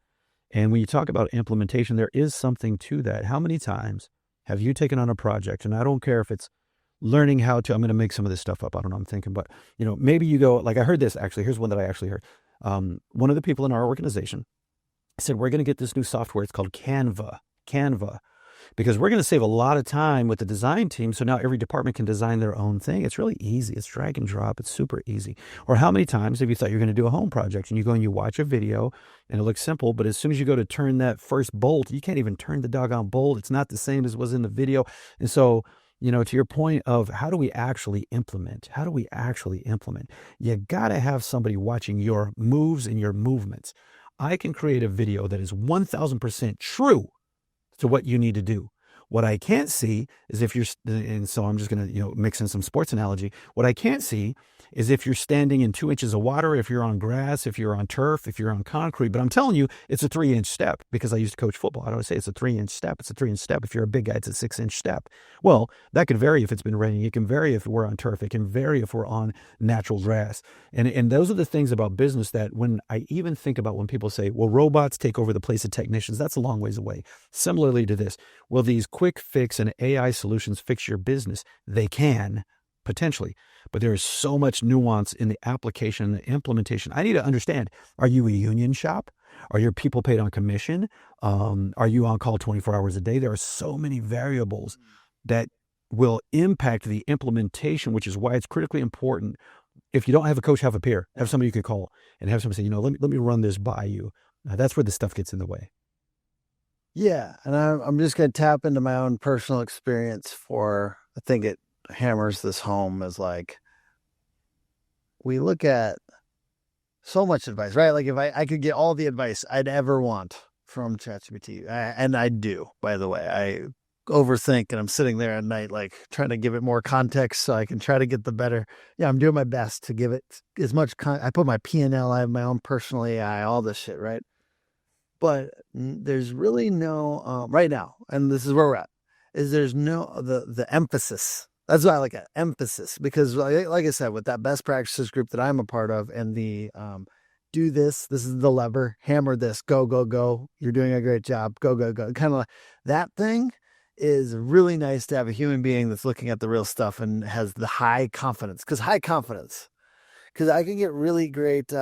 And when you talk about implementation, there is something to that. How many times have you taken on a project? And I don't care if it's learning how to, I'm going to make some of this stuff up. I don't know, I'm thinking, but maybe you go, like I heard this actually, here's one that I actually heard. One of the people in our organization said, we're going to get this new software. It's called Canva, because we're going to save a lot of time with the design team. So now every department can design their own thing. It's really easy. It's drag and drop. It's super easy. Or how many times have you thought you're going to do a home project and you go and you watch a video and it looks simple, but as soon as you go to turn that first bolt, you can't even turn the doggone bolt. It's not the same as was in the video. And so, to your point of how do we actually implement? You got to have somebody watching your moves and your movements. I can create a video that is 1000% true to what you need to do. What I can't see is if you're, and so I'm just going to, mix in some sports analogy. What I can't see is if you're standing in 2 inches of water, if you're on grass, if you're on turf, if you're on concrete. But I'm telling you, it's a 3-inch step because I used to coach football. I always say it's a 3-inch step. It's a 3-inch step. If you're a big guy, it's a 6-inch step. Well, that could vary if it's been raining. It can vary if we're on turf. It can vary if we're on natural grass. And those are the things about business that when I even think about when people say, well, robots take over the place of technicians, that's a long ways away. Similarly to this, will these quick fix and AI solutions fix your business? They can, potentially. But there is so much nuance in the application and the implementation. I need to understand, are you a union shop? Are your people paid on commission? Are you on call 24 hours a day? There are so many variables that will impact the implementation, which is why it's critically important. If you don't have a coach, have a peer. Have somebody you can call and have somebody say, let me run this by you. That's where the stuff gets in the way. Yeah, and I'm just going to tap into my own personal experience I think it hammers this home is like, we look at so much advice, right? Like if I could get all the advice I'd ever want from ChatGPT, and I do, by the way, I overthink and I'm sitting there at night, like trying to give it more context so I can try to get the better. Yeah, I'm doing my best to give it as much. I put my P&L, I have my own personal AI, all this shit, right? But there's really no, right now, and this is where we're at, is there's no, the emphasis. That's why I like it, emphasis, because like I said, with that best practices group that I'm a part of and the do this is the lever, hammer this, go, go, go. You're doing a great job. Go, go, go. Kind of like that thing is really nice to have a human being that's looking at the real stuff and has the high confidence, because I can get really great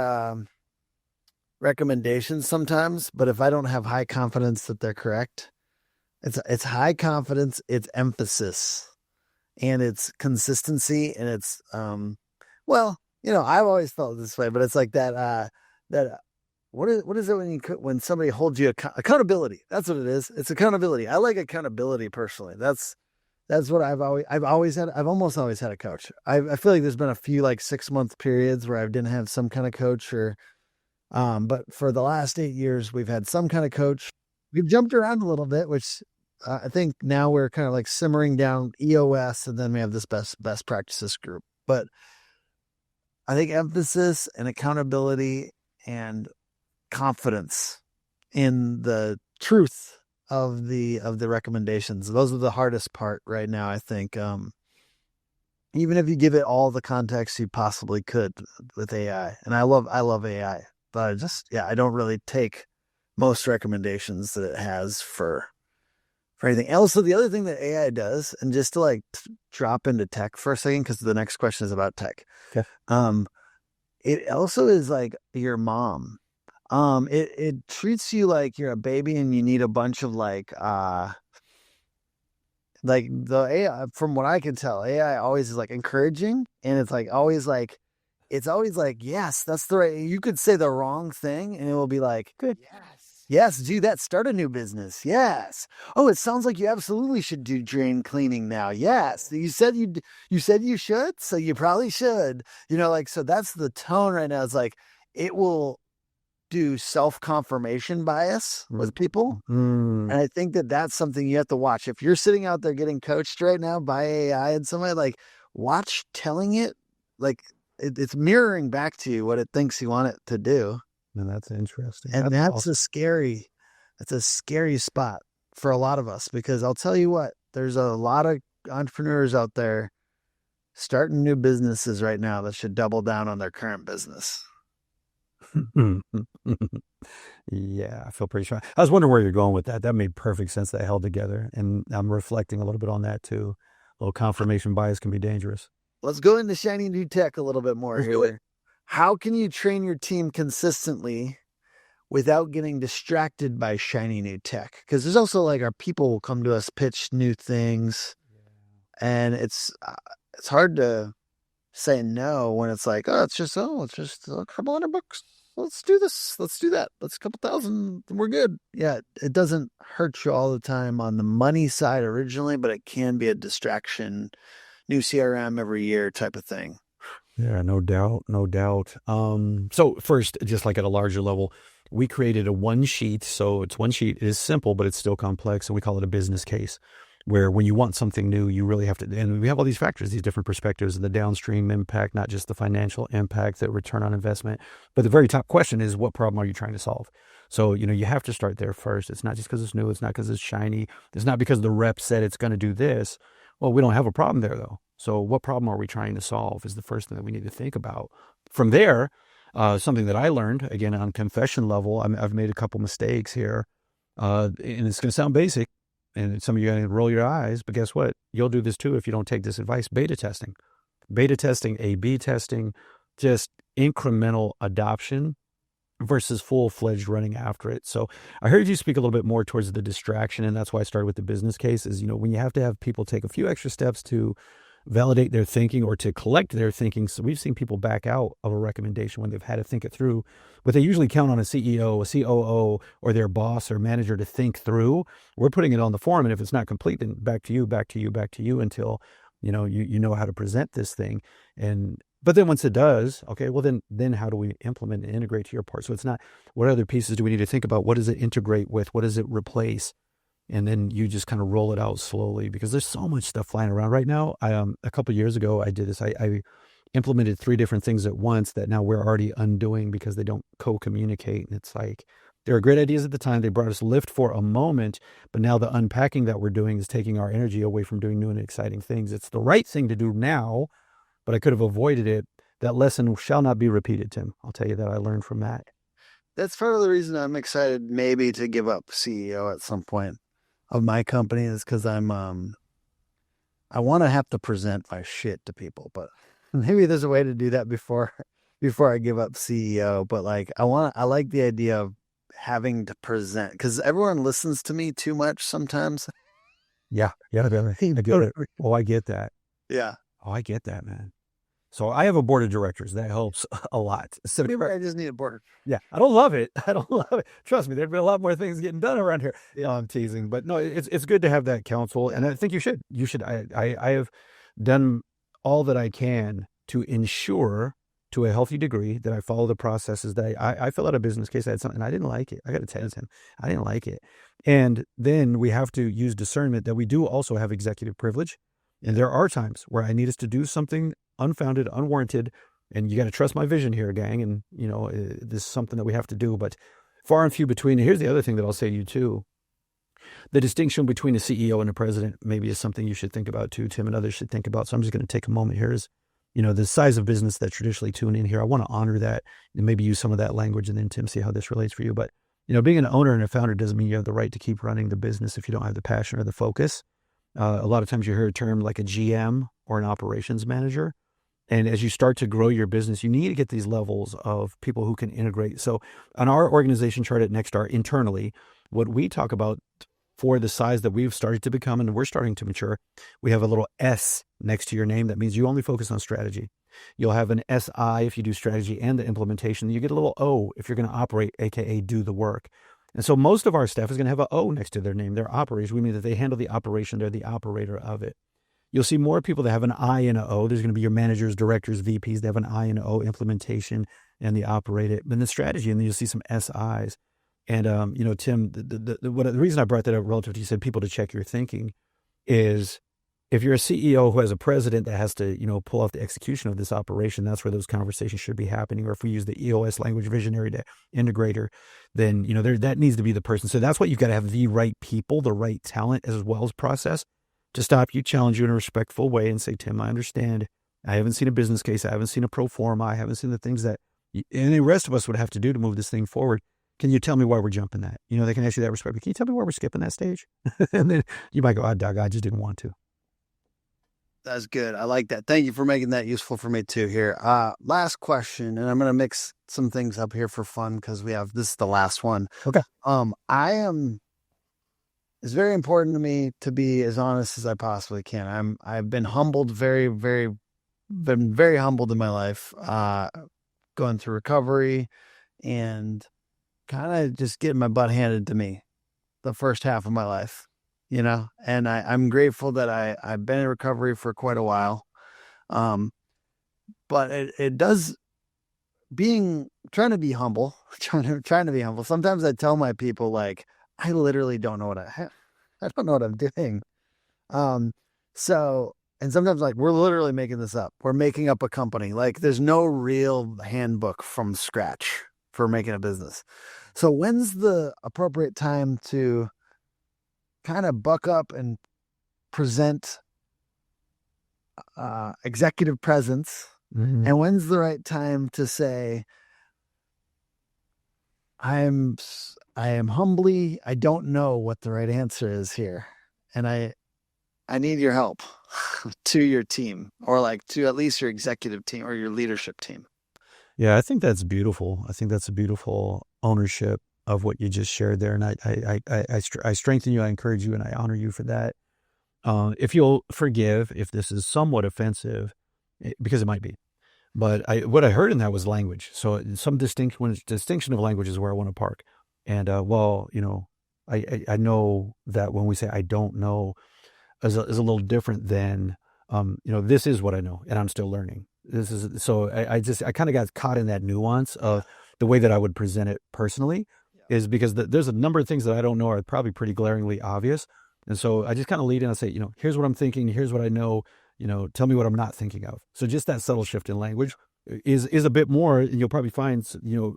recommendations sometimes, but if I don't have high confidence that they're correct, It's high confidence, it's emphasis, and it's consistency, and it's well, I've always felt this way, but it's like that what is it when somebody holds you accountability? That's what it is. It's accountability. I like accountability personally. That's what I've almost always had a coach. I feel like there's been a few like 6-month periods where I didn't have some kind of coach, or but for the last 8 years we've had some kind of coach. We've jumped around a little bit, which I think now we're kind of like simmering down EOS, and then we have this best practices group. But I think emphasis and accountability and confidence in the truth of the recommendations, those are the hardest part right now, I think. Even if you give it all the context you possibly could with AI, and I love AI, but I don't really take most recommendations that it has for anything. Also, the other thing that AI does, and just to like drop into tech for a second, because the next question is about tech. Okay. It also is like your mom. It treats you like you're a baby and you need a bunch of like the AI, from what I can tell, AI always is like encouraging, and it's always like, yes, that's the right, you could say the wrong thing and it will be like, good. Yes, do that. Start a new business. Yes. Oh, it sounds like you absolutely should do drain cleaning now. Yes. You said you should, so you probably should. So that's the tone right now. It's like it will do self-confirmation bias with people. And I think that that's something you have to watch. If you're sitting out there getting coached right now by AI and somebody, like, watch telling it, like it's mirroring back to you what it thinks you want it to do. And that's interesting. And that's a scary spot for a lot of us, because I'll tell you what, there's a lot of entrepreneurs out there starting new businesses right now that should double down on their current business. Yeah, I feel pretty sure. I was wondering where you're going with that. That made perfect sense. That held together. And I'm reflecting a little bit on that too. A little confirmation bias can be dangerous. Let's go into shiny new tech a little bit more here. How can you train your team consistently without getting distracted by shiny new tech? Because there's also like our people will come to us, pitch new things, and it's hard to say no when it's like, it's just a couple $100. Let's do this. Let's do that. Let's a couple thousand. We're good. Yeah, it doesn't hurt you all the time on the money side originally, but it can be a distraction. New CRM every year type of thing. Yeah, no doubt. So first, just like at a larger level, we created a one sheet. So it's one sheet. It is simple, but it's still complex. And we call it a business case, where when you want something new, you really have to, and we have all these factors, these different perspectives, and the downstream impact, not just the financial impact, the return on investment. But the very top question is, what problem are you trying to solve? So, you have to start there first. It's not just because it's new. It's not because it's shiny. It's not because the rep said it's going to do this. Well, we don't have a problem there though. So what problem are we trying to solve is the first thing that we need to think about. From there, something that I learned, again, on confession level, I've made a couple mistakes here, and it's going to sound basic, and some of you are going to roll your eyes, but guess what? You'll do this too if you don't take this advice. Beta testing, A/B testing, just incremental adoption versus full-fledged running after it. So I heard you speak a little bit more towards the distraction, and that's why I started with the business case is, when you have to have people take a few extra steps to validate their thinking or to collect their thinking. So we've seen people back out of a recommendation when they've had to think it through, but they usually count on a CEO, a COO, or their boss or manager to think through. We're putting it on the form, and if it's not complete, then back to you until, you know how to present this thing. But then once it does, okay, well then how do we implement and integrate to your part? So it's not, what other pieces do we need to think about? What does it integrate with? What does it replace? And then you just kind of roll it out slowly, because there's so much stuff flying around right now. A couple of years ago, I did this. I implemented 3 different things at once that now we're already undoing because they don't co-communicate. And it's like, they were great ideas at the time. They brought us lift for a moment, but now the unpacking that we're doing is taking our energy away from doing new and exciting things. It's the right thing to do now, but I could have avoided it. That lesson shall not be repeated, Tim. I'll tell you that I learned from that. That's part of the reason I'm excited maybe to give up CEO at some point of my company, is because I want to have to present my shit to people, but maybe there's a way to do that before I give up CEO. But like, I like the idea of having to present, because everyone listens to me too much sometimes. Yeah. I get it. Oh, I get that. Yeah. Oh, I get that, man. So I have a board of directors. That helps a lot. So I just need a board. yeah, I don't love it. Trust me, there'd be a lot more things getting done around here. Yeah, I'm teasing, but no, it's good to have that counsel, and I think you should. I have done all that I can to ensure, to a healthy degree, that I follow the processes. That I fill out a business case. I had something I didn't like it. I got to tell him I didn't like it, and then we have to use discernment that we do also have executive privilege, and there are times where I need us to do something unfounded, unwarranted, and you got to trust my vision here, gang. And this is something that we have to do, but far and few between. And here's the other thing that I'll say to you too: the distinction between a CEO and a president maybe is something you should think about too, Tim, and others should think about. So I'm just going to take a moment here. Is the size of business that traditionally tune in here. I want to honor that and maybe use some of that language, and then Tim, see how this relates for you. But being an owner and a founder doesn't mean you have the right to keep running the business if you don't have the passion or the focus. A lot of times you hear a term like a GM or an operations manager. And as you start to grow your business, you need to get these levels of people who can integrate. So on our organization chart at Nexstar internally, what we talk about for the size that we've started to become and we're starting to mature, we have a little S next to your name. That means you only focus on strategy. You'll have an SI if you do strategy and the implementation. You get a little O if you're going to operate, AKA do the work. And so most of our staff is going to have an O next to their name. They're operators. We mean that they handle the operation. They're the operator of it. You'll see more people that have an I and an O. There's going to be your managers, directors, VPs. They have an I and an O, implementation and the operate it. Then the strategy, and then you'll see some SIs. And, Tim, the reason I brought that up relative to you said people to check your thinking is if you're a CEO who has a president that has to, pull off the execution of this operation, that's where those conversations should be happening. Or if we use the EOS language, visionary to integrator, then, that needs to be the person. So that's what you've got to have: the right people, the right talent, as well as process, to stop you, challenge you in a respectful way and say, Tim, I understand. I haven't seen a business case. I haven't seen a pro forma. I haven't seen the things that any the rest of us would have to do to move this thing forward. Can you tell me why we're jumping that? They can ask you that respectfully. Can you tell me why we're skipping that stage? And then you might go, Doug, I just didn't want to. That's good. I like that. Thank you for making that useful for me too here. Last question, and I'm going to mix some things up here for fun because this is the last one. Okay. It's very important to me to be as honest as I possibly can. I've been humbled, been very humbled in my life, going through recovery and kind of just getting my butt handed to me the first half of my life, and I'm grateful that I've been in recovery for quite a while. But it does trying to be humble. Sometimes I tell my people, like, I literally don't know what I don't know what I'm doing. And sometimes, like, we're literally making this up. We're making up a company. Like, there's no real handbook from scratch for making a business. So when's the appropriate time to kind of buck up and present executive presence? Mm-hmm. And when's the right time to say, I am humbly, I don't know what the right answer is here. And I need your help to your team, or like to at least your executive team or your leadership team. Yeah, I think that's beautiful. I think that's a beautiful ownership of what you just shared there. And I strengthen you, I encourage you, and I honor you for that. If you'll forgive if this is somewhat offensive, because it might be. But what I heard in that was language. So some distinction of language is where I want to park. And I know that when we say I don't know is a little different than, this is what I know and I'm still learning. I kind of got caught in that nuance of the way that I would present it personally, is because there's a number of things that I don't know are probably pretty glaringly obvious. And so I just kind of lead in and say, here's what I'm thinking. Here's what I know. Tell me what I'm not thinking of. So just that subtle shift in language is a bit more, and you'll probably find,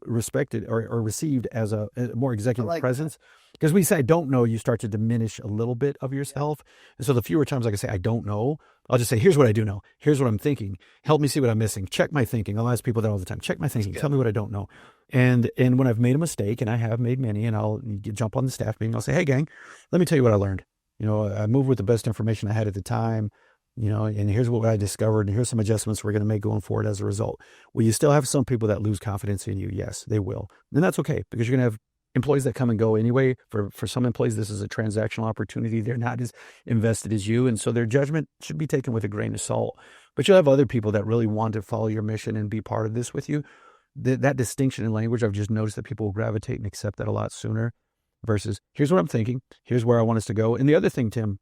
respected or received as a more executive presence. Because when you say, I don't know, you start to diminish a little bit of yourself. And so the fewer times I can say, I don't know, I'll just say, here's what I do know. Here's what I'm thinking. Help me see what I'm missing. Check my thinking. I'll ask people that all the time. Check my thinking. Tell me what I don't know. And when I've made a mistake, and I have made many, and I'll jump on the staff meeting, I'll say, hey gang, let me tell you what I learned. I moved with the best information I had at the time. And here's what I discovered, and here's some adjustments we're going to make going forward as a result. Will you still have some people that lose confidence in you? Yes, they will. And that's okay, because you're going to have employees that come and go anyway. For some employees, this is a transactional opportunity. They're not as invested as you. And so their judgment should be taken with a grain of salt. But you'll have other people that really want to follow your mission and be part of this with you. That distinction in language, I've just noticed that people will gravitate and accept that a lot sooner versus here's what I'm thinking. Here's where I want us to go. And the other thing, Tim,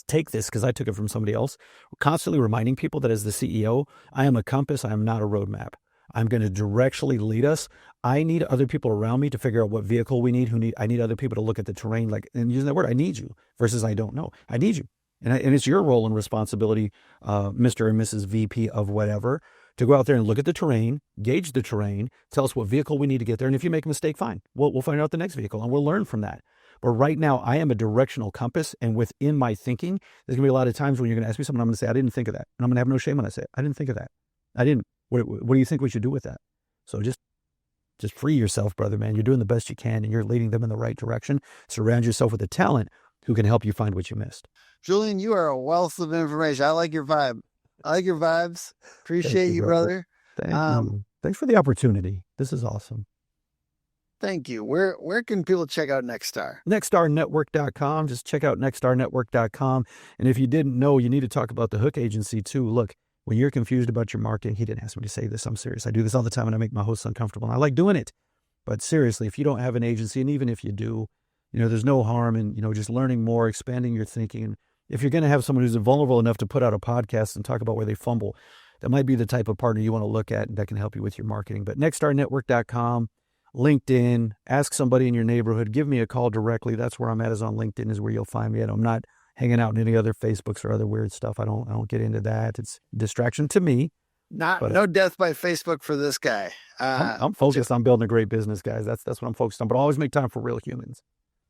take this because I took it from somebody else, constantly reminding people that as the CEO, I am a compass. I am not a roadmap. I'm going to directionally lead us. I need other people around me to figure out what vehicle we need, I need other people to look at the terrain, and using that word, I need you versus I don't know. I need you. And it's your role and responsibility, Mr. and Mrs. VP of whatever, to go out there and look at the terrain, gauge the terrain, tell us what vehicle we need to get there. And if you make a mistake, fine. We'll find out the next vehicle and we'll learn from that. But right now, I am a directional compass. And within my thinking, there's going to be a lot of times when you're going to ask me something, I'm going to say, I didn't think of that. And I'm going to have no shame when I say it. I didn't think of that. I didn't. What do you think we should do with that? So just free yourself, brother, man. You're doing the best you can and you're leading them in the right direction. Surround yourself with a talent who can help you find what you missed. Julian, you are a wealth of information. I like your vibe. I like your vibes. Appreciate you, brother. Thanks for the opportunity. This is awesome. Thank you. Where can people check out Nexstar? Nexstarnetwork.com. Just check out nexstarnetwork.com. And if you didn't know, you need to talk about the Hook Agency too. Look, when you're confused about your marketing, he didn't ask me to say this. I'm serious. I do this all the time and I make my hosts uncomfortable. And I like doing it. But seriously, if you don't have an agency, and even if you do, there's no harm in, just learning more, expanding your thinking. And if you're going to have someone who's vulnerable enough to put out a podcast and talk about where they fumble, that might be the type of partner you want to look at and that can help you with your marketing. But nexstarnetwork.com, LinkedIn, ask somebody in your neighborhood, give me a call directly. That's where I'm at, is on LinkedIn is where you'll find me at. I'm not hanging out in any other Facebooks or other weird stuff. I don't get into that. It's distraction to me. No death by Facebook for this guy. I'm focused on building a great business, guys. That's what I'm focused on, but always make time for real humans.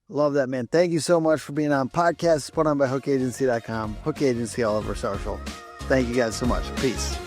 Love that, man. Thank you so much for being on podcast, put on by hookagency.com, Hook Agency all over social. Thank you guys so much. Peace.